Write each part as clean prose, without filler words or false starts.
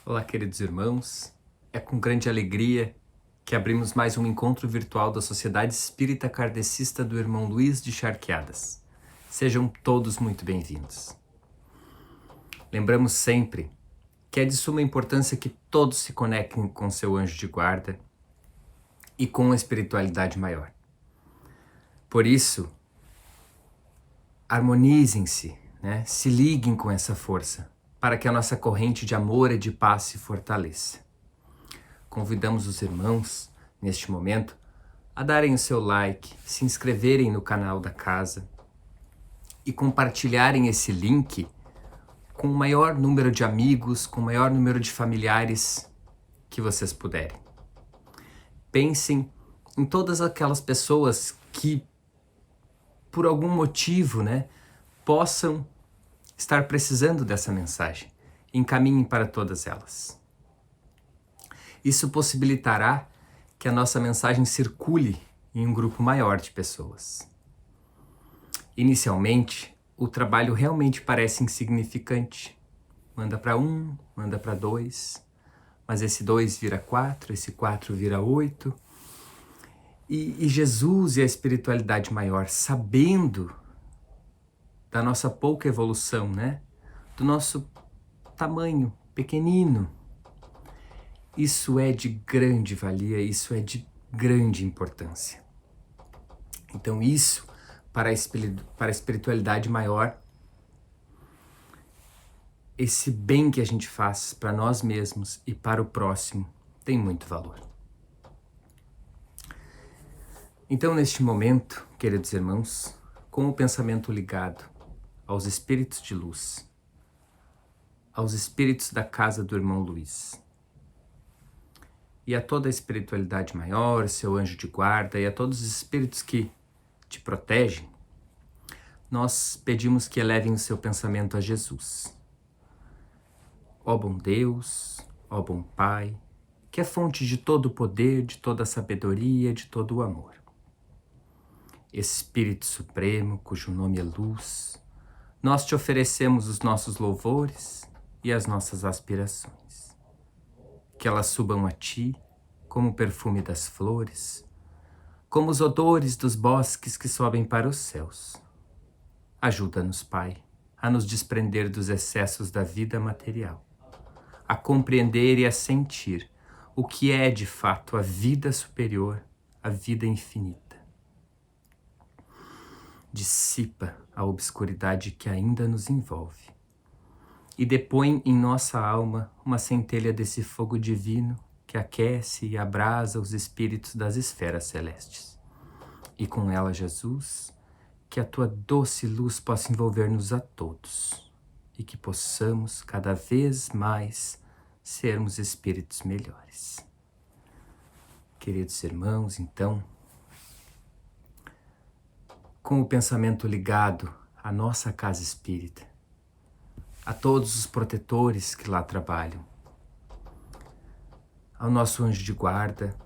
Olá, queridos irmãos. É com grande alegria que abrimos mais um encontro virtual da Sociedade Espírita Kardecista do Irmão Luís de Charqueadas. Sejam todos muito bem-vindos. Lembramos sempre que é de suma importância que todos se conectem com seu anjo de guarda e com a espiritualidade maior. Por isso, harmonizem-se, se liguem com essa força, para que a nossa corrente de amor e de paz se fortaleça. Convidamos os irmãos, neste momento, a darem o seu like, se inscreverem no canal da casa e compartilharem esse link com o maior número de amigos, com o maior número de familiares que vocês puderem. Pensem em todas aquelas pessoas que, por algum motivo, possam estar precisando dessa mensagem. Encaminhem para todas elas. Isso possibilitará que a nossa mensagem circule em um grupo maior de pessoas. Inicialmente, o trabalho realmente parece insignificante. Manda para 1, manda para 2, mas esse 2 vira 4, esse 4 vira 8. E Jesus e a espiritualidade maior, sabendo da nossa pouca evolução, do nosso tamanho pequenino, isso é de grande valia, isso é de grande importância. Então isso, para a espiritualidade maior, esse bem que a gente faz para nós mesmos e para o próximo tem muito valor. Então, neste momento, queridos irmãos, com o pensamento ligado aos espíritos de luz, aos espíritos da casa do irmão Luís, e a toda a espiritualidade maior, seu anjo de guarda e a todos os espíritos que te protegem, nós pedimos que elevem o seu pensamento a Jesus. Ó bom Deus, ó bom Pai, que é fonte de todo o poder, de toda a sabedoria, de todo o amor. Espírito Supremo, cujo nome é luz, nós te oferecemos os nossos louvores e as nossas aspirações. Que elas subam a ti como o perfume das flores, como os odores dos bosques que sobem para os céus. Ajuda-nos, Pai, a nos desprender dos excessos da vida material, a compreender e a sentir o que é de fato a vida superior, a vida infinita. Dissipa a obscuridade que ainda nos envolve e depõe em nossa alma uma centelha desse fogo divino que aquece e abrasa os espíritos das esferas celestes. E com ela, Jesus, que a tua doce luz possa envolver-nos a todos e que possamos cada vez mais sermos espíritos melhores. Queridos irmãos, então, com o pensamento ligado à nossa casa espírita, a todos os protetores que lá trabalham, ao nosso anjo de guarda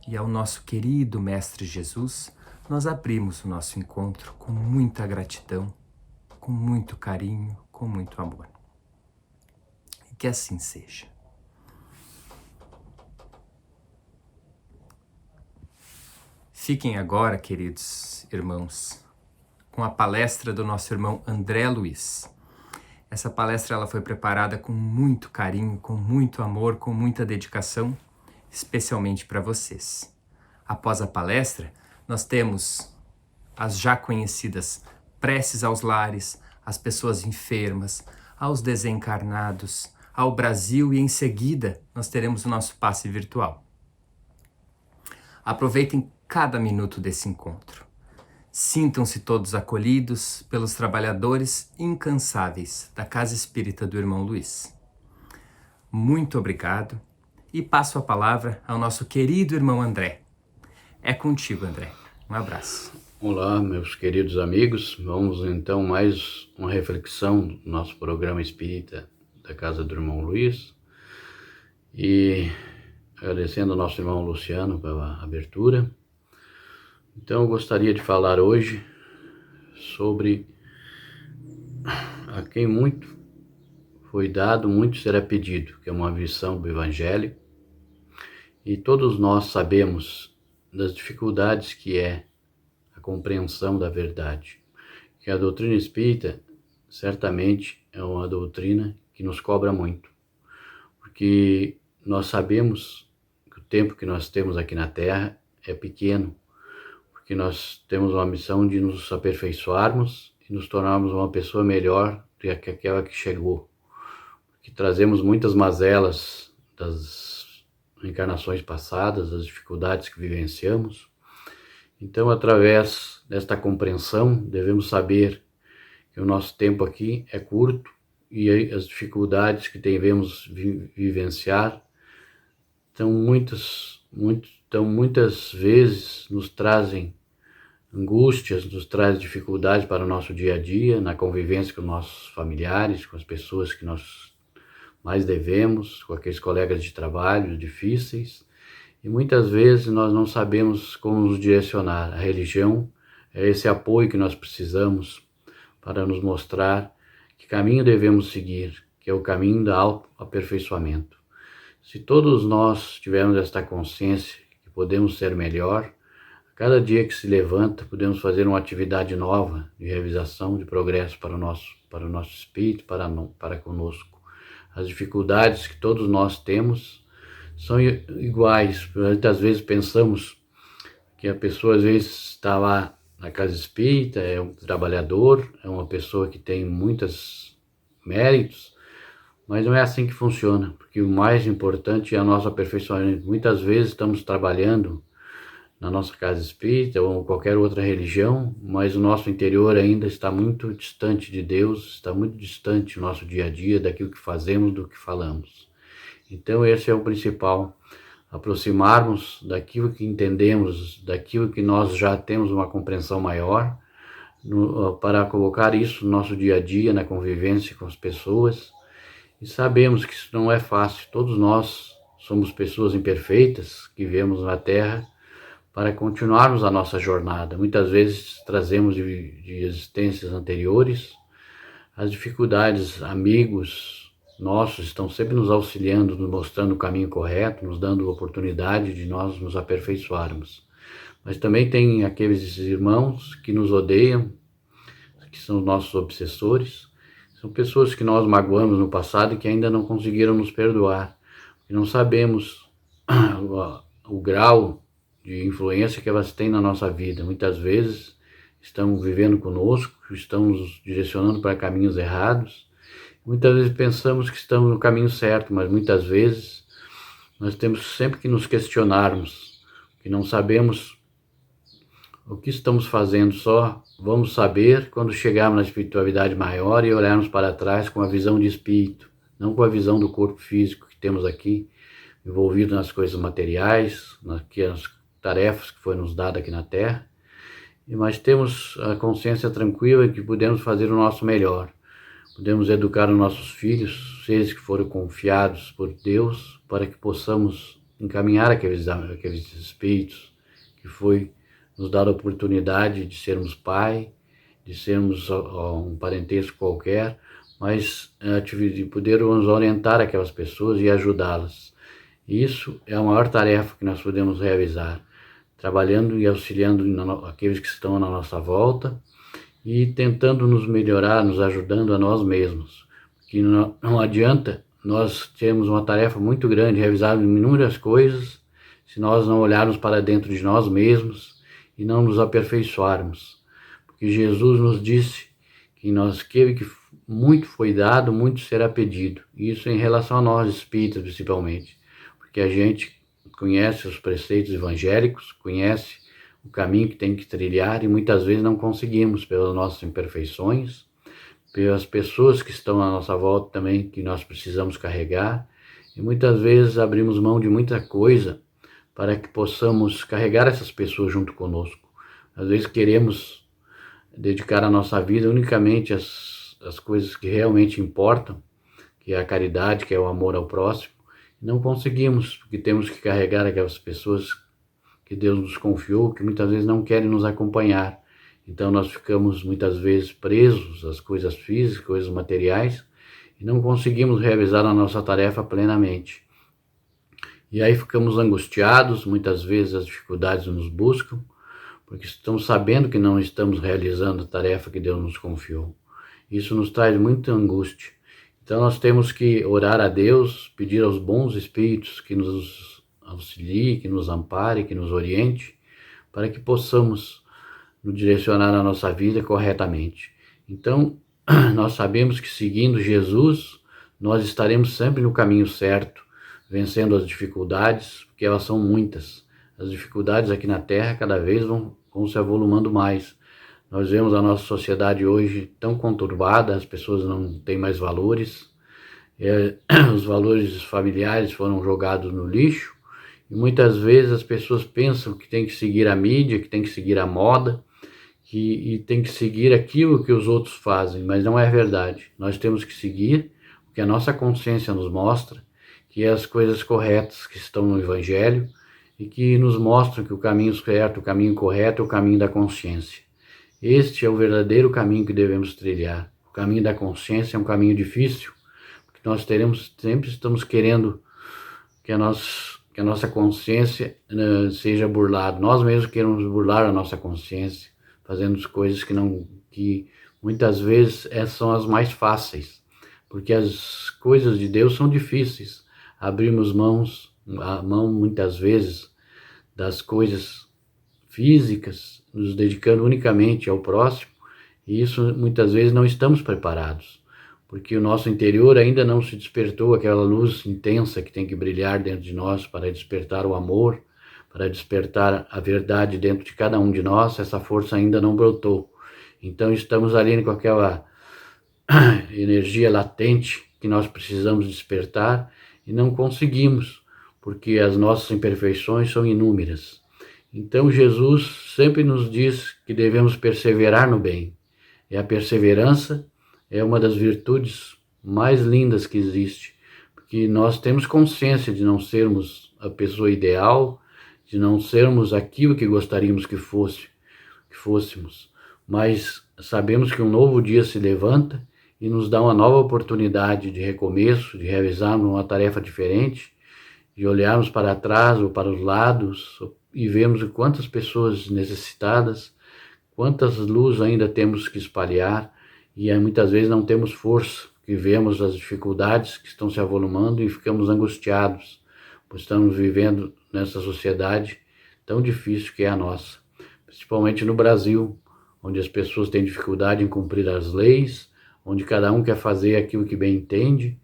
e ao nosso querido Mestre Jesus, nós abrimos o nosso encontro com muita gratidão, com muito carinho, com muito amor. E que assim seja. Fiquem agora, queridos irmãos, com a palestra do nosso irmão André Luiz. Essa palestra ela foi preparada com muito carinho, com muito amor, com muita dedicação, especialmente para vocês. Após a palestra, nós temos as já conhecidas preces aos lares, às pessoas enfermas, aos desencarnados, ao Brasil e em seguida nós teremos o nosso passe virtual. Aproveitem cada minuto desse encontro. Sintam-se todos acolhidos pelos trabalhadores incansáveis da Casa Espírita do Irmão Luís. Muito obrigado e passo a palavra ao nosso querido irmão André. É contigo, André. Um abraço. Olá, meus queridos amigos. Vamos então mais uma reflexão do nosso programa espírita da Casa do Irmão Luís. E agradecendo ao nosso irmão Luciano pela abertura. Então eu gostaria de falar hoje sobre a quem muito foi dado, muito será pedido, que é uma visão do Evangelho. E todos nós sabemos das dificuldades que é a compreensão da verdade. Que a doutrina espírita, certamente, é uma doutrina que nos cobra muito. Porque nós sabemos que o tempo que nós temos aqui na Terra é pequeno. Porque nós temos uma missão de nos aperfeiçoarmos e nos tornarmos uma pessoa melhor do que aquela que chegou. Que trazemos muitas mazelas das encarnações passadas, das dificuldades que vivenciamos. Então, através desta compreensão, devemos saber que o nosso tempo aqui é curto e as dificuldades que devemos vivenciar muitas vezes nos trazem angústias, nos trazem dificuldades para o nosso dia a dia, na convivência com nossos familiares, com as pessoas que nós mais devemos, com aqueles colegas de trabalho difíceis, e muitas vezes nós não sabemos como nos direcionar. A religião é esse apoio que nós precisamos para nos mostrar que caminho devemos seguir, que é o caminho do autoaperfeiçoamento. Se todos nós tivermos esta consciência que podemos ser melhor, a cada dia que se levanta podemos fazer uma atividade nova de realização, de progresso para o nosso espírito, para conosco. As dificuldades que todos nós temos são iguais. Muitas vezes pensamos que a pessoa às vezes está lá na casa espírita, é um trabalhador, é uma pessoa que tem muitos méritos, mas não é assim que funciona, porque o mais importante é o nosso aperfeiçoamento. Muitas vezes estamos trabalhando na nossa casa espírita ou qualquer outra religião, mas o nosso interior ainda está muito distante de Deus, está muito distante do nosso dia a dia, daquilo que fazemos, do que falamos. Então esse é o principal, aproximarmos daquilo que entendemos, daquilo que nós já temos uma compreensão maior, para colocar isso no nosso dia a dia, na convivência com as pessoas. E sabemos que isso não é fácil, todos nós somos pessoas imperfeitas que vivemos na Terra, para continuarmos a nossa jornada. Muitas vezes trazemos de existências anteriores as dificuldades. Amigos nossos estão sempre nos auxiliando, nos mostrando o caminho correto, nos dando oportunidade de nós nos aperfeiçoarmos. Mas também tem aqueles irmãos que nos odeiam, que são os nossos obsessores. São pessoas que nós magoamos no passado e que ainda não conseguiram nos perdoar. E não sabemos o grau de influência que elas têm na nossa vida. Muitas vezes estão vivendo conosco, estão nos direcionando para caminhos errados. Muitas vezes pensamos que estamos no caminho certo, mas muitas vezes nós temos sempre que nos questionarmos, que não sabemos o que estamos fazendo, só vamos saber quando chegarmos na espiritualidade maior e olharmos para trás com a visão de espírito, não com a visão do corpo físico que temos aqui, envolvido nas coisas materiais, nas tarefas que foi nos dada aqui na Terra, mas temos a consciência tranquila de que podemos fazer o nosso melhor. Podemos educar os nossos filhos, seres que foram confiados por Deus, para que possamos encaminhar aqueles espíritos que foi nos dado a oportunidade de sermos pai, de sermos um parentesco qualquer, mas de podermos orientar aquelas pessoas e ajudá-las. Isso é a maior tarefa que nós podemos realizar, trabalhando e auxiliando aqueles que estão na nossa volta e tentando nos melhorar, nos ajudando a nós mesmos. Porque não adianta nós termos uma tarefa muito grande, realizarmos inúmeras coisas, se nós não olharmos para dentro de nós mesmos e não nos aperfeiçoarmos. Porque Jesus nos disse que aquele que muito foi dado, muito será pedido. Isso em relação a nós espíritas, principalmente. Porque a gente conhece os preceitos evangélicos, conhece o caminho que tem que trilhar e muitas vezes não conseguimos pelas nossas imperfeições, pelas pessoas que estão à nossa volta também que nós precisamos carregar, e muitas vezes abrimos mão de muita coisa para que possamos carregar essas pessoas junto conosco. Às vezes queremos dedicar a nossa vida unicamente às coisas que realmente importam, que é a caridade, que é o amor ao próximo. Não conseguimos, porque temos que carregar aquelas pessoas que Deus nos confiou, que muitas vezes não querem nos acompanhar. Então nós ficamos muitas vezes presos às coisas físicas, coisas materiais, e não conseguimos realizar a nossa tarefa plenamente. E aí ficamos angustiados, muitas vezes as dificuldades nos buscam, porque estamos sabendo que não estamos realizando a tarefa que Deus nos confiou. Isso nos traz muita angústia. Então nós temos que orar a Deus, pedir aos bons espíritos que nos auxilie, que nos ampare, que nos oriente, para que possamos nos direcionar a nossa vida corretamente. Então, nós sabemos que seguindo Jesus, nós estaremos sempre no caminho certo, vencendo as dificuldades, porque elas são muitas. As dificuldades aqui na Terra cada vez vão se avolumando mais. Nós vemos a nossa sociedade hoje tão conturbada, as pessoas não têm mais valores, os valores familiares foram jogados no lixo, e muitas vezes as pessoas pensam que tem que seguir a mídia, que tem que seguir a moda, e tem que seguir aquilo que os outros fazem, mas não é verdade. Nós temos que seguir o que a nossa consciência nos mostra, que é as coisas corretas que estão no Evangelho, e que nos mostram que o caminho certo, o caminho correto é o caminho da consciência. Este é o verdadeiro caminho que devemos trilhar. O caminho da consciência é um caminho difícil, porque nós sempre estamos querendo que a nossa consciência seja burlada. Nós mesmos queremos burlar a nossa consciência, fazendo coisas que muitas vezes são as mais fáceis, porque as coisas de Deus são difíceis. Abrimos a mão muitas vezes das coisas físicas, nos dedicando unicamente ao próximo, e isso muitas vezes não estamos preparados, porque o nosso interior ainda não se despertou aquela luz intensa que tem que brilhar dentro de nós para despertar o amor, para despertar a verdade dentro de cada um de nós. Essa força ainda não brotou. Então estamos ali com aquela energia latente que nós precisamos despertar e não conseguimos, porque as nossas imperfeições são inúmeras. Então Jesus sempre nos diz que devemos perseverar no bem. E a perseverança é uma das virtudes mais lindas que existe, porque nós temos consciência de não sermos a pessoa ideal, de não sermos aquilo que gostaríamos que fôssemos, mas sabemos que um novo dia se levanta e nos dá uma nova oportunidade de recomeço, de realizarmos uma tarefa diferente, de olharmos para trás ou para os lados e vermos quantas pessoas necessitadas, quantas luzes ainda temos que espalhar, e muitas vezes não temos força, porque vemos as dificuldades que estão se avolumando e ficamos angustiados, pois estamos vivendo nessa sociedade tão difícil que é a nossa, principalmente no Brasil, onde as pessoas têm dificuldade em cumprir as leis, onde cada um quer fazer aquilo que bem entende.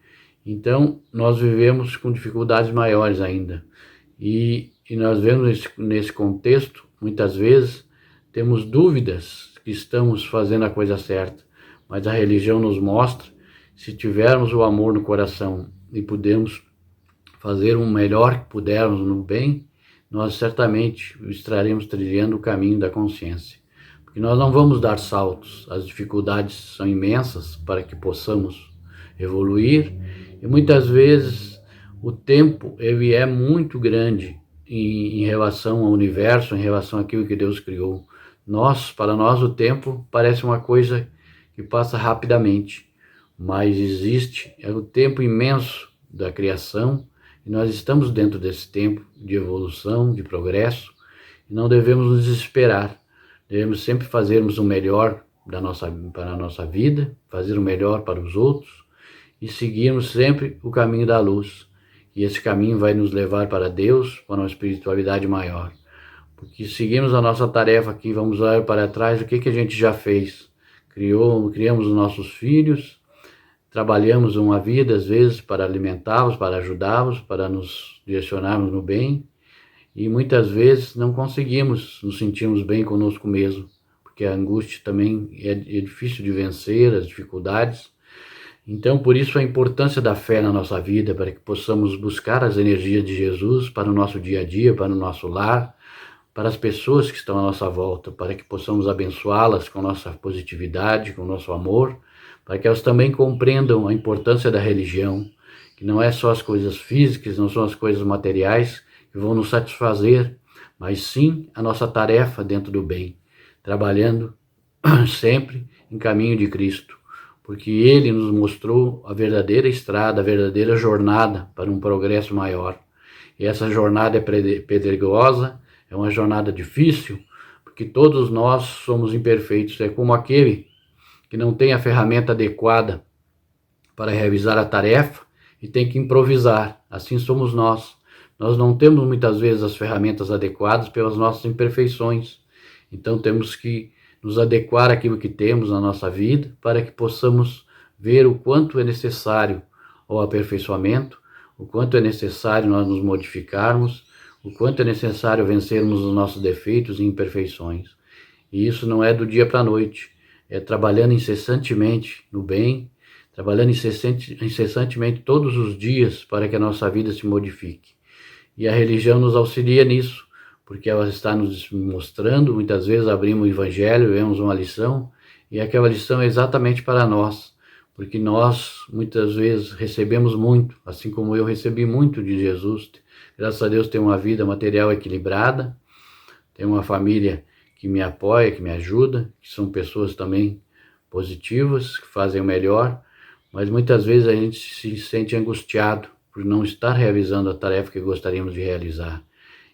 Então nós vivemos com dificuldades maiores ainda, e nós vemos nesse contexto, muitas vezes temos dúvidas que estamos fazendo a coisa certa, mas a religião nos mostra, se tivermos o amor no coração e pudermos fazer o melhor que pudermos no bem, nós certamente estaremos trilhando o caminho da consciência. Porque nós não vamos dar saltos, as dificuldades são imensas para que possamos evoluir, e muitas vezes o tempo ele é muito grande em relação ao universo, em relação àquilo que Deus criou. Para nós o tempo parece uma coisa que passa rapidamente, mas existe o tempo imenso da criação, e nós estamos dentro desse tempo de evolução, de progresso, e não devemos nos desesperar. Devemos sempre fazermos o melhor para a nossa vida, fazer o melhor para os outros, e seguirmos sempre o caminho da luz. E esse caminho vai nos levar para Deus, para uma espiritualidade maior. Porque seguimos a nossa tarefa aqui, vamos olhar para trás, o que a gente já fez. Criamos os nossos filhos, trabalhamos uma vida, às vezes, para alimentá-los, para ajudá-los, para nos direcionarmos no bem, e muitas vezes não conseguimos nos sentirmos bem conosco mesmo, porque a angústia também é difícil de vencer, as dificuldades. Então, por isso a importância da fé na nossa vida, para que possamos buscar as energias de Jesus para o nosso dia a dia, para o nosso lar, para as pessoas que estão à nossa volta, para que possamos abençoá-las com nossa positividade, com nosso amor, para que elas também compreendam a importância da religião, que não é só as coisas físicas, não são as coisas materiais que vão nos satisfazer, mas sim a nossa tarefa dentro do bem, trabalhando sempre em caminho de Cristo, porque ele nos mostrou a verdadeira estrada, a verdadeira jornada para um progresso maior. E essa jornada é pedregosa, é uma jornada difícil, porque todos nós somos imperfeitos. É como aquele que não tem a ferramenta adequada para realizar a tarefa e tem que improvisar. Assim somos nós. Nós não temos muitas vezes as ferramentas adequadas pelas nossas imperfeições. Então temos que nos adequar àquilo que temos na nossa vida para que possamos ver o quanto é necessário o aperfeiçoamento, o quanto é necessário nós nos modificarmos, o quanto é necessário vencermos os nossos defeitos e imperfeições. E isso não é do dia para a noite, é trabalhando incessantemente no bem, trabalhando incessantemente todos os dias para que a nossa vida se modifique. E a religião nos auxilia nisso, porque ela está nos mostrando, muitas vezes abrimos o Evangelho, vemos uma lição, e aquela lição é exatamente para nós, porque nós muitas vezes recebemos muito, assim como eu recebi muito de Jesus. Graças a Deus tenho uma vida material equilibrada, tenho uma família que me apoia, que me ajuda, que são pessoas também positivas, que fazem o melhor, mas muitas vezes a gente se sente angustiado por não estar realizando a tarefa que gostaríamos de realizar.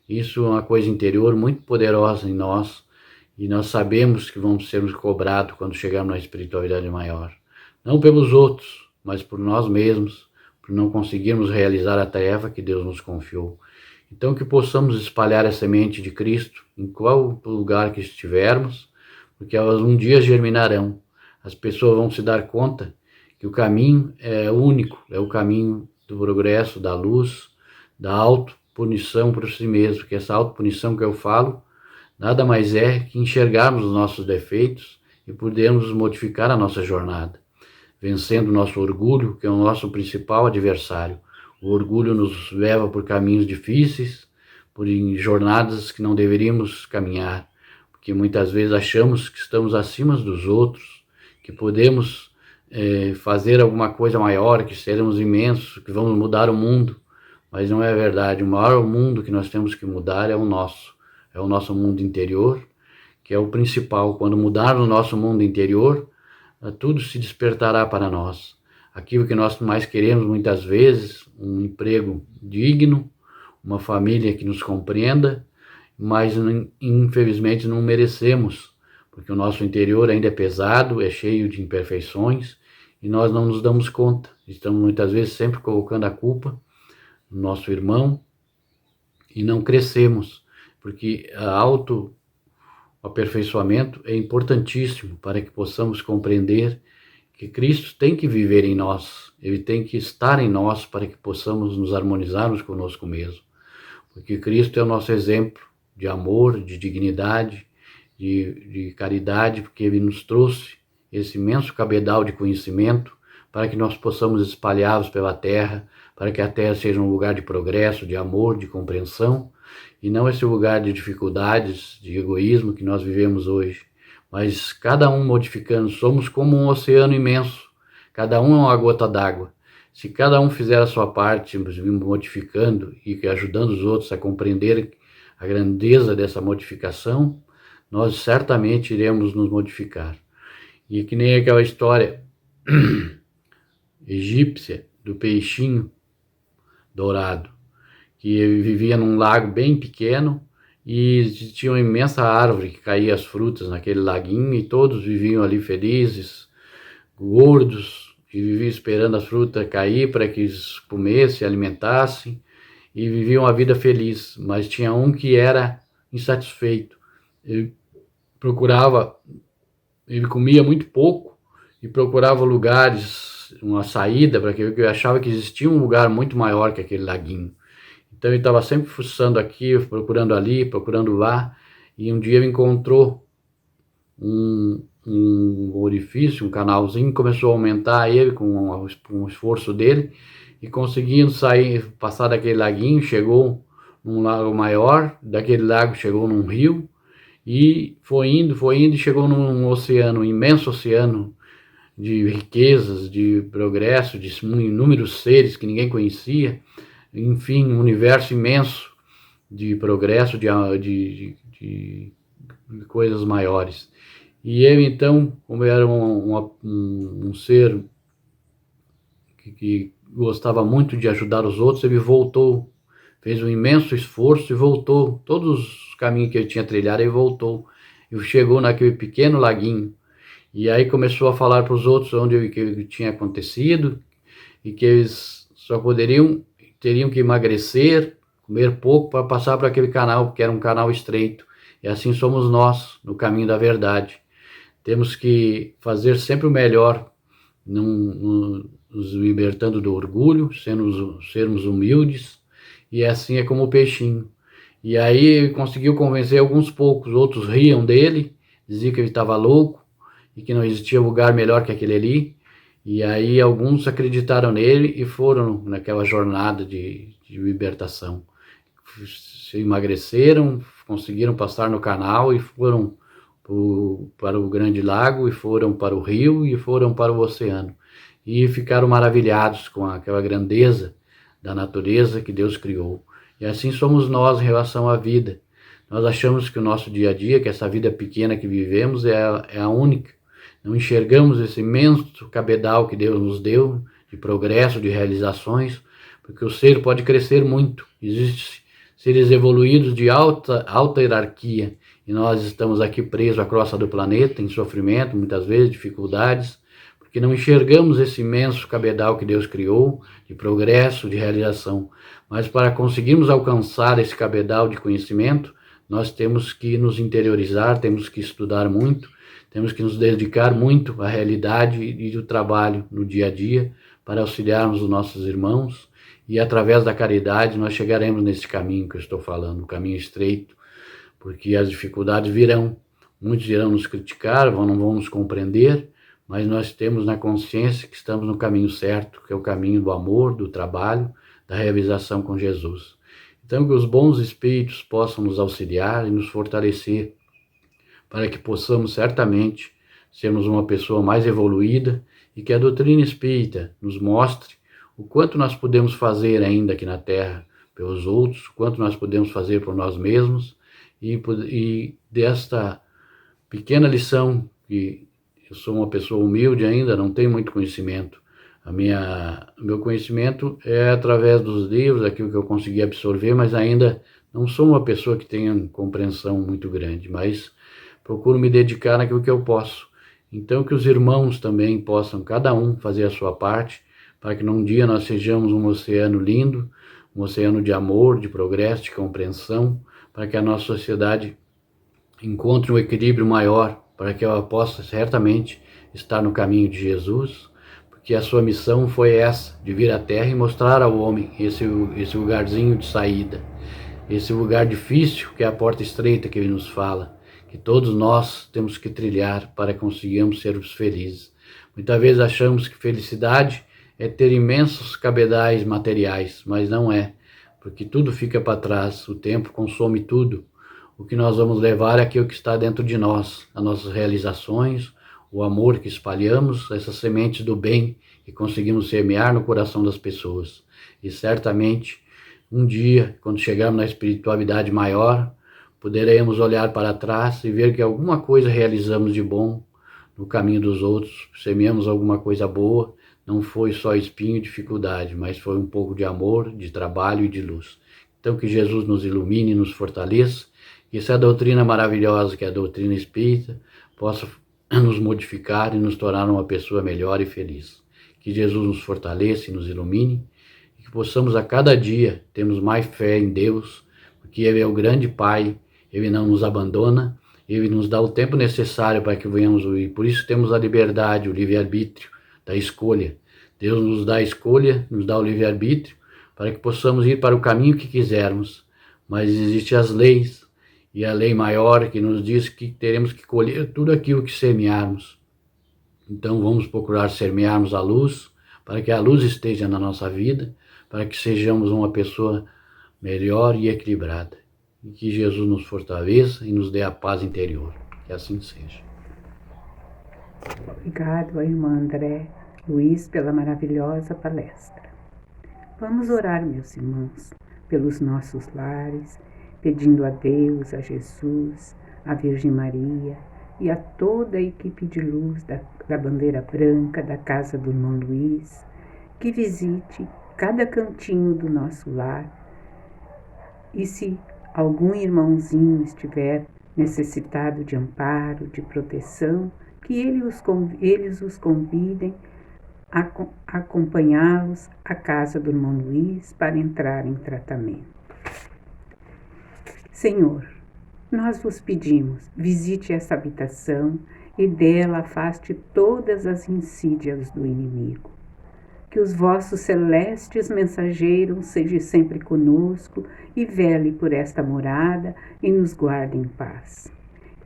Isso é uma coisa interior muito poderosa em nós, e nós sabemos que vamos ser cobrados quando chegarmos na espiritualidade maior. Não pelos outros, mas por nós mesmos, por não conseguirmos realizar a tarefa que Deus nos confiou. Então que possamos espalhar a semente de Cristo em qual lugar que estivermos, porque elas um dia germinarão. As pessoas vão se dar conta que o caminho é único, é o caminho do progresso, da luz, da autopunição por si mesmo, que essa autopunição que eu falo, nada mais é que enxergarmos os nossos defeitos e podermos modificar a nossa jornada, vencendo o nosso orgulho, que é o nosso principal adversário. O orgulho nos leva por caminhos difíceis, por jornadas que não deveríamos caminhar, porque muitas vezes achamos que estamos acima dos outros, que podemos fazer alguma coisa maior, que seremos imensos, que vamos mudar o mundo, mas não é verdade. O maior mundo que nós temos que mudar é o nosso mundo interior, que é o principal. Quando mudarmos o nosso mundo interior, tudo se despertará para nós. Aquilo que nós mais queremos muitas vezes, um emprego digno, uma família que nos compreenda, mas infelizmente não merecemos, porque o nosso interior ainda é pesado, é cheio de imperfeições, e nós não nos damos conta. Estamos muitas vezes sempre colocando a culpa no nosso irmão e não crescemos, porque o aperfeiçoamento é importantíssimo para que possamos compreender que Cristo tem que viver em nós, Ele tem que estar em nós para que possamos nos harmonizarmos conosco mesmo, porque Cristo é o nosso exemplo de amor, de dignidade, de caridade, porque Ele nos trouxe esse imenso cabedal de conhecimento para que nós possamos espalhá-los pela terra, para que a terra seja um lugar de progresso, de amor, de compreensão, e não esse lugar de dificuldades, de egoísmo que nós vivemos hoje. Mas cada um modificando, somos como um oceano imenso, cada um é uma gota d'água. Se cada um fizer a sua parte, modificando e ajudando os outros a compreender a grandeza dessa modificação, nós certamente iremos nos modificar. E que nem aquela história egípcia do peixinho dourado, que ele vivia num lago bem pequeno e tinha uma imensa árvore que caía as frutas naquele laguinho e todos viviam ali felizes, gordos, e viviam esperando as frutas cair para que eles comessem, alimentassem e viviam a vida feliz. Mas tinha um que era insatisfeito. Ele comia muito pouco e procurava lugares, uma saída, para que ele achava que existia um lugar muito maior que aquele laguinho. Então ele estava sempre fuçando aqui, procurando ali, procurando lá, e um dia ele encontrou um orifício, um canalzinho, começou a aumentar ele com o esforço dele, e conseguindo sair, passar daquele laguinho, chegou num lago maior, daquele lago chegou num rio, e foi indo e chegou num oceano, um imenso oceano de riquezas, de progresso, de inúmeros seres que ninguém conhecia, enfim, um universo imenso de progresso, de coisas maiores. E ele, então, como era um ser que gostava muito de ajudar os outros, ele voltou, fez um imenso esforço e voltou. Todos os caminhos que ele tinha trilhado, ele voltou. E chegou naquele pequeno laguinho. E aí começou a falar para os outros onde o que tinha acontecido e que eles só teriam que emagrecer, comer pouco para passar por aquele canal, porque era um canal estreito. E assim somos nós, no caminho da verdade. Temos que fazer sempre o melhor, nos libertando do orgulho, sermos humildes, e assim é como o peixinho. E aí ele conseguiu convencer alguns poucos, outros riam dele, diziam que ele estava louco e que não existia lugar melhor que aquele ali. E aí alguns acreditaram nele e foram naquela jornada de libertação. Se emagreceram, conseguiram passar no canal e foram para o Grande Lago, e foram para o rio, e foram para o oceano. E ficaram maravilhados com aquela grandeza da natureza que Deus criou. E assim somos nós em relação à vida. Nós achamos que o nosso dia a dia, que essa vida pequena que vivemos é a única. Não enxergamos esse imenso cabedal que Deus nos deu, de progresso, de realizações, porque o ser pode crescer muito. Existem seres evoluídos de alta hierarquia, e nós estamos aqui presos à crosta do planeta, em sofrimento, muitas vezes, dificuldades, porque não enxergamos esse imenso cabedal que Deus criou, de progresso, de realização. Mas para conseguirmos alcançar esse cabedal de conhecimento, nós temos que nos interiorizar, temos que estudar muito, temos que nos dedicar muito à realidade e ao trabalho no dia a dia, para auxiliarmos os nossos irmãos, e através da caridade nós chegaremos nesse caminho que eu estou falando, o caminho estreito, porque as dificuldades virão, muitos irão nos criticar, não vão nos compreender, mas nós temos na consciência que estamos no caminho certo, que é o caminho do amor, do trabalho, da realização com Jesus. Então que os bons espíritos possam nos auxiliar e nos fortalecer, para que possamos certamente sermos uma pessoa mais evoluída, e que a doutrina espírita nos mostre o quanto nós podemos fazer ainda aqui na Terra pelos outros, o quanto nós podemos fazer por nós mesmos, e desta pequena lição, que eu sou uma pessoa humilde ainda, não tenho muito conhecimento. Meu conhecimento é através dos livros, aquilo que eu consegui absorver, mas ainda não sou uma pessoa que tenha compreensão muito grande, mas procuro me dedicar naquilo que eu posso. Então que os irmãos também possam, cada um, fazer a sua parte, para que num dia nós sejamos um oceano lindo, um oceano de amor, de progresso, de compreensão, para que a nossa sociedade encontre um equilíbrio maior, para que ela possa certamente estar no caminho de Jesus, porque a sua missão foi essa, de vir à Terra e mostrar ao homem esse lugarzinho de saída, esse lugar difícil, que é a porta estreita que ele nos fala, que todos nós temos que trilhar para conseguirmos sermos felizes. Muitas vezes achamos que felicidade é ter imensos cabedais materiais, mas não é, porque tudo fica para trás, o tempo consome tudo. O que nós vamos levar é aquilo que está dentro de nós, as nossas realizações, o amor que espalhamos, essas sementes do bem que conseguimos semear no coração das pessoas. E certamente, um dia, quando chegarmos na espiritualidade maior, poderemos olhar para trás e ver que alguma coisa realizamos de bom no caminho dos outros, semeamos alguma coisa boa, não foi só espinho e dificuldade, mas foi um pouco de amor, de trabalho e de luz. Então que Jesus nos ilumine e nos fortaleça, que essa doutrina maravilhosa, que é a doutrina espírita, possa nos modificar e nos tornar uma pessoa melhor e feliz. Que Jesus nos fortaleça e nos ilumine, e que possamos a cada dia termos mais fé em Deus, porque Ele é o grande Pai, Ele não nos abandona, Ele nos dá o tempo necessário para que venhamos ouvir. Por isso temos a liberdade, o livre-arbítrio da escolha. Deus nos dá a escolha, nos dá o livre-arbítrio, para que possamos ir para o caminho que quisermos. Mas existem as leis, e a lei maior que nos diz que teremos que colher tudo aquilo que semearmos. Então vamos procurar semearmos a luz, para que a luz esteja na nossa vida, para que sejamos uma pessoa melhor e equilibrada. E que Jesus nos fortaleça e nos dê a paz interior. Que assim seja. Obrigado, irmã André Luiz, pela maravilhosa palestra. Vamos orar, meus irmãos, pelos nossos lares, pedindo a Deus, a Jesus, a Virgem Maria, e a toda a equipe de luz da Bandeira Branca, da Casa do Irmão Luiz, que visite cada cantinho do nosso lar. E se algum irmãozinho estiver necessitado de amparo, de proteção, que eles os convidem a acompanhá-los à casa do irmão Luiz para entrar em tratamento. Senhor, nós vos pedimos, visite essa habitação e dela afaste todas as insídias do inimigo. Que os vossos celestes mensageiros sejam sempre conosco e vele por esta morada e nos guarde em paz.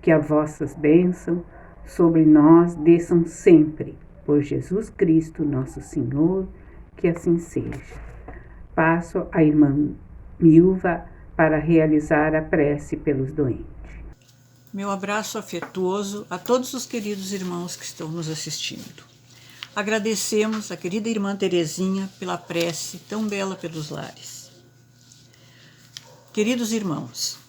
Que as vossas bênçãos sobre nós desçam sempre, por Jesus Cristo, nosso Senhor, que assim seja. Passo à irmã Milva para realizar a prece pelos doentes. Meu abraço afetuoso a todos os queridos irmãos que estão nos assistindo. Agradecemos a querida irmã Terezinha pela prece tão bela pelos lares. Queridos irmãos,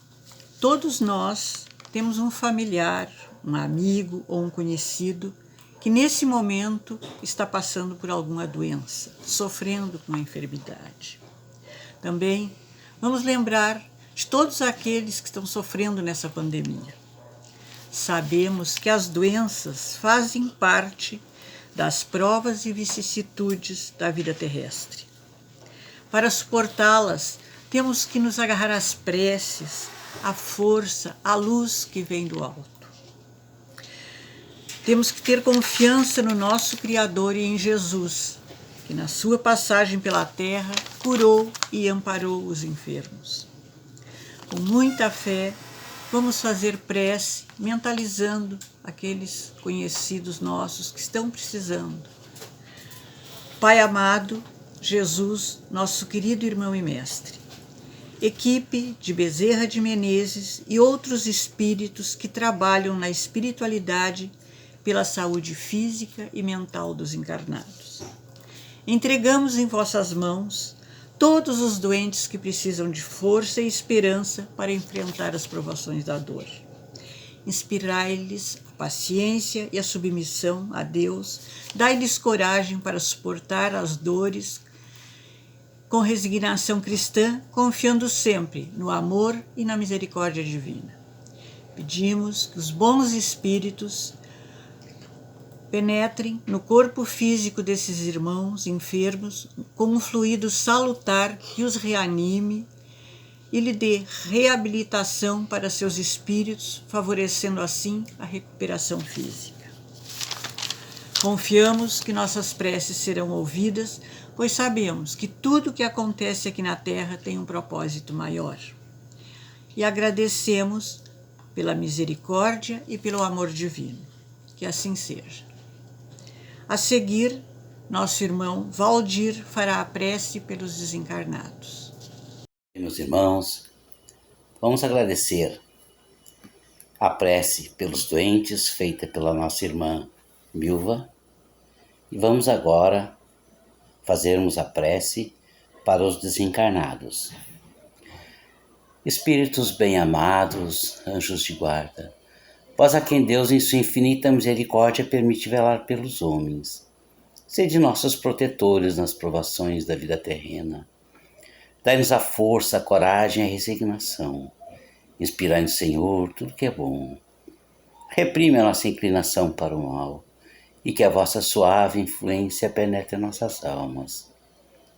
todos nós temos um familiar, um amigo ou um conhecido que nesse momento está passando por alguma doença, sofrendo com a enfermidade. Também vamos lembrar de todos aqueles que estão sofrendo nessa pandemia. Sabemos que as doenças fazem parte das provas e vicissitudes da vida terrestre. Para suportá-las, temos que nos agarrar às preces, à força, à luz que vem do alto. Temos que ter confiança no nosso Criador e em Jesus, que na sua passagem pela terra curou e amparou os enfermos. Com muita fé, vamos fazer prece, mentalizando aqueles conhecidos nossos que estão precisando. Pai amado, Jesus, nosso querido irmão e mestre, equipe de Bezerra de Menezes e outros espíritos que trabalham na espiritualidade pela saúde física e mental dos encarnados. Entregamos em vossas mãos todos os doentes que precisam de força e esperança para enfrentar as provações da dor. Inspirai-lhes a paciência e a submissão a Deus, dai-lhes coragem para suportar as dores com resignação cristã, confiando sempre no amor e na misericórdia divina. Pedimos que os bons espíritos penetrem no corpo físico desses irmãos enfermos com um fluido salutar que os reanime e lhe dê reabilitação para seus espíritos, favorecendo assim a recuperação física. Confiamos que nossas preces serão ouvidas, pois sabemos que tudo o que acontece aqui na Terra tem um propósito maior. E agradecemos pela misericórdia e pelo amor divino. Que assim seja. A seguir, nosso irmão Valdir fará a prece pelos desencarnados. Meus irmãos, vamos agradecer a prece pelos doentes feita pela nossa irmã Milva e vamos agora fazermos a prece para os desencarnados. Espíritos bem-amados, anjos de guarda, vós a quem Deus em sua infinita misericórdia permite velar pelos homens, sede nossos protetores nas provações da vida terrena. Dai-nos a força, a coragem e a resignação. Inspirai-nos, Senhor, tudo que é bom. Reprime a nossa inclinação para o mal e que a vossa suave influência penetre nossas almas.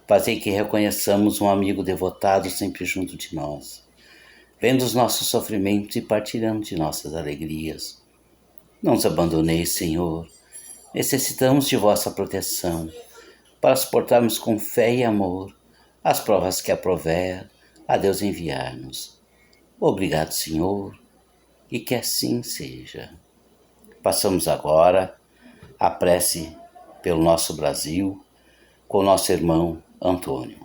Fazei que reconheçamos um amigo devotado sempre junto de nós, vendo os nossos sofrimentos e partilhando de nossas alegrias. Não nos abandoneis, Senhor. Necessitamos de vossa proteção para suportarmos com fé e amor as provas que aprover a Deus enviar-nos. Obrigado, Senhor, e que assim seja. Passamos agora a prece pelo nosso Brasil com o nosso irmão Antônio.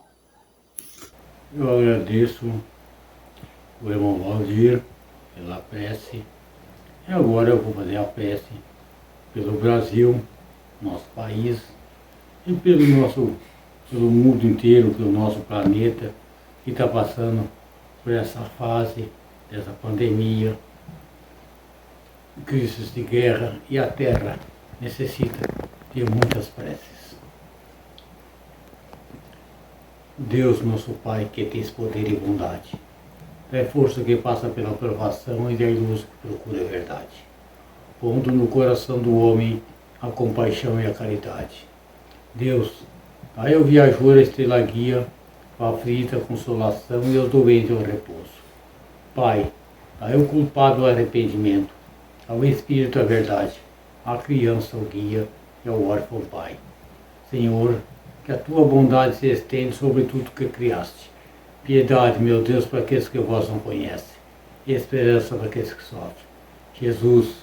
Eu agradeço o irmão Valdir pela prece. E agora eu vou fazer a prece pelo Brasil, nosso país, e pelo mundo inteiro, pelo nosso planeta, que está passando por essa fase, dessa pandemia. crises de guerra e a terra necessita de muitas preces. Deus, nosso Pai, que tens poder e bondade, dai força que passa pela provação e dai luz que procura a verdade, pondo no coração do homem a compaixão e a caridade. Deus, dai ao viajor a estrela guia, ao aflito a consolação e aos doentes o repouso. Pai, dai ao culpado o arrependimento, ao espírito a verdade, à criança o guia e ao órfão o pai. Senhor, que a tua bondade se estende sobre tudo que criaste. Piedade, meu Deus, para aqueles que vós não conhecem, e esperança para aqueles que sofrem. Jesus,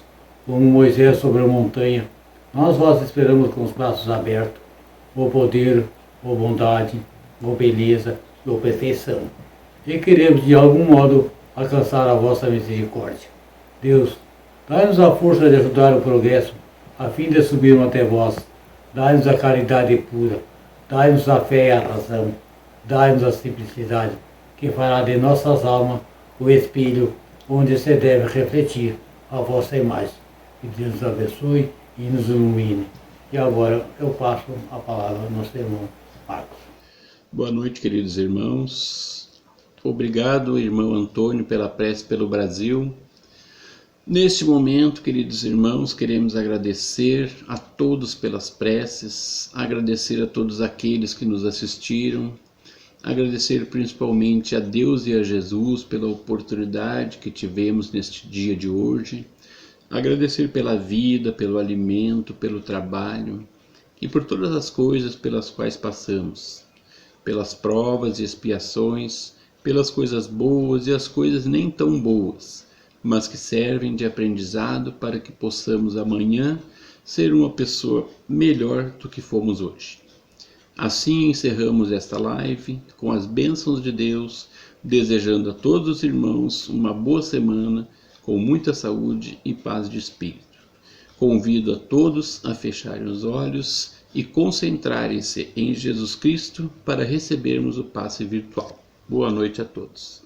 como Moisés sobre a montanha, nós vós esperamos com os braços abertos, o poder, a bondade, a beleza e a perfeição. E queremos, de algum modo, alcançar a vossa misericórdia. Deus, dai-nos a força de ajudar o progresso, a fim de subirmos até vós. Dai-nos a caridade pura, dai-nos a fé e a razão, dai-nos a simplicidade, que fará de nossas almas o espelho onde se deve refletir a vossa imagem. Que Deus nos abençoe e nos ilumine. E agora eu passo a palavra ao nosso irmão Marcos. Boa noite, queridos irmãos. Obrigado, irmão Antônio, pela prece pelo Brasil. Neste momento, queridos irmãos, queremos agradecer a todos pelas preces, agradecer a todos aqueles que nos assistiram, agradecer principalmente a Deus e a Jesus pela oportunidade que tivemos neste dia de hoje, agradecer pela vida, pelo alimento, pelo trabalho e por todas as coisas pelas quais passamos, pelas provas e expiações, pelas coisas boas e as coisas nem tão boas, mas que servem de aprendizado para que possamos amanhã ser uma pessoa melhor do que fomos hoje. Assim encerramos esta live com as bênçãos de Deus, desejando a todos os irmãos uma boa semana, com muita saúde e paz de espírito. Convido a todos a fecharem os olhos e concentrarem-se em Jesus Cristo para recebermos o passe virtual. Boa noite a todos.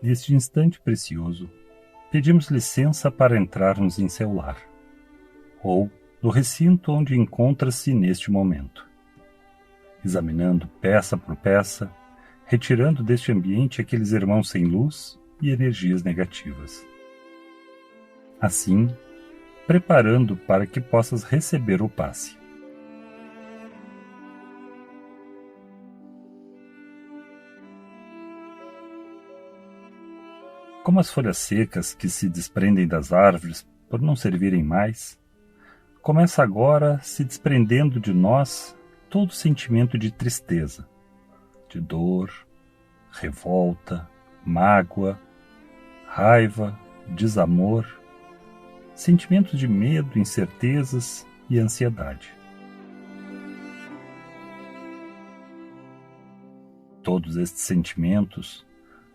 Neste instante precioso, pedimos licença para entrarmos em seu lar, ou no recinto onde encontra-se neste momento, examinando peça por peça, retirando deste ambiente aqueles irmãos sem luz e energias negativas. Assim, preparando para que possas receber o passe. Como as folhas secas que se desprendem das árvores por não servirem mais, começa agora se desprendendo de nós todo sentimento de tristeza, de dor, revolta, mágoa, raiva, desamor, sentimentos de medo, incertezas e ansiedade. Todos estes sentimentos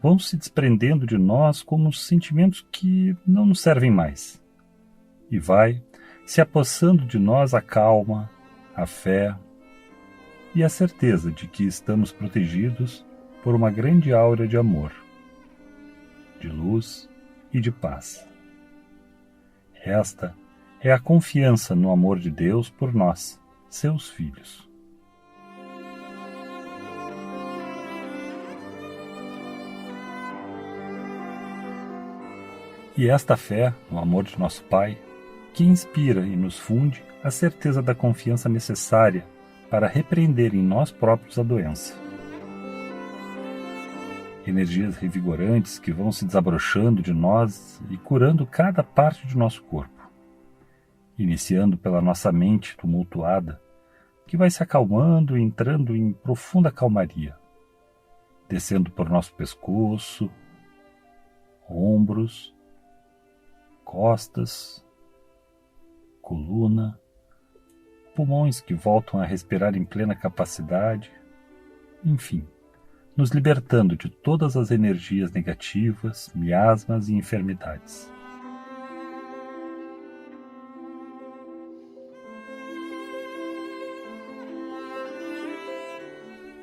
vão se desprendendo de nós como sentimentos que não nos servem mais. E vai se apossando de nós a calma, a fé e a certeza de que estamos protegidos por uma grande aura de amor, de luz e de paz. Esta é a confiança no amor de Deus por nós, seus filhos. E esta fé no amor de nosso Pai, que inspira e nos funde a certeza da confiança necessária para repreender em nós próprios a doença. Energias revigorantes que vão se desabrochando de nós e curando cada parte de nosso corpo, iniciando pela nossa mente tumultuada, que vai se acalmando e entrando em profunda calmaria, descendo por nosso pescoço, ombros, costas, coluna, pulmões que voltam a respirar em plena capacidade, enfim, nos libertando de todas as energias negativas, miasmas e enfermidades.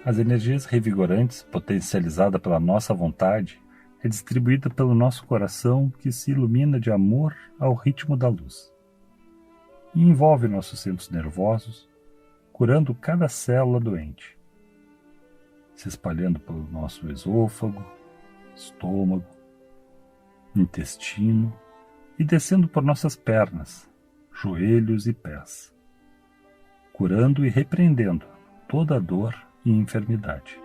As energias revigorantes, potencializada pela nossa vontade, é distribuída pelo nosso coração que se ilumina de amor ao ritmo da luz. E envolve nossos centros nervosos, curando cada célula doente, se espalhando pelo nosso esôfago, estômago, intestino e descendo por nossas pernas, joelhos e pés, curando e repreendendo toda a dor e enfermidade.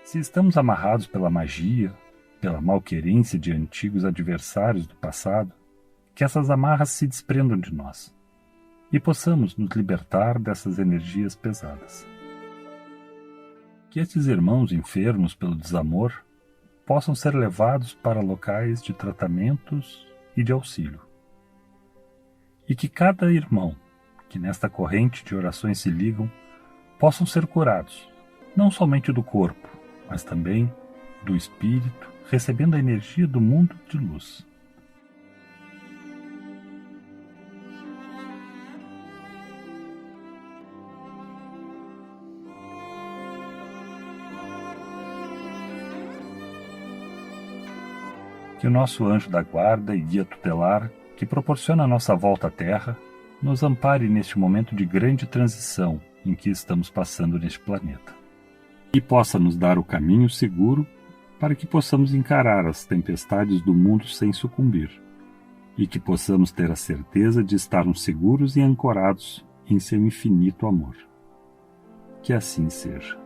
Se estamos amarrados pela magia, pela malquerência de antigos adversários do passado, que essas amarras se desprendam de nós e possamos nos libertar dessas energias pesadas. Que estes irmãos enfermos pelo desamor possam ser levados para locais de tratamentos e de auxílio. E que cada irmão que nesta corrente de orações se ligam possam ser curados, não somente do corpo, mas também do espírito, recebendo a energia do mundo de luz. Que o nosso anjo da guarda e guia tutelar, que proporciona a nossa volta à Terra, nos ampare neste momento de grande transição em que estamos passando neste planeta, e possa nos dar o caminho seguro para que possamos encarar as tempestades do mundo sem sucumbir, e que possamos ter a certeza de estarmos seguros e ancorados em seu infinito amor. Que assim seja.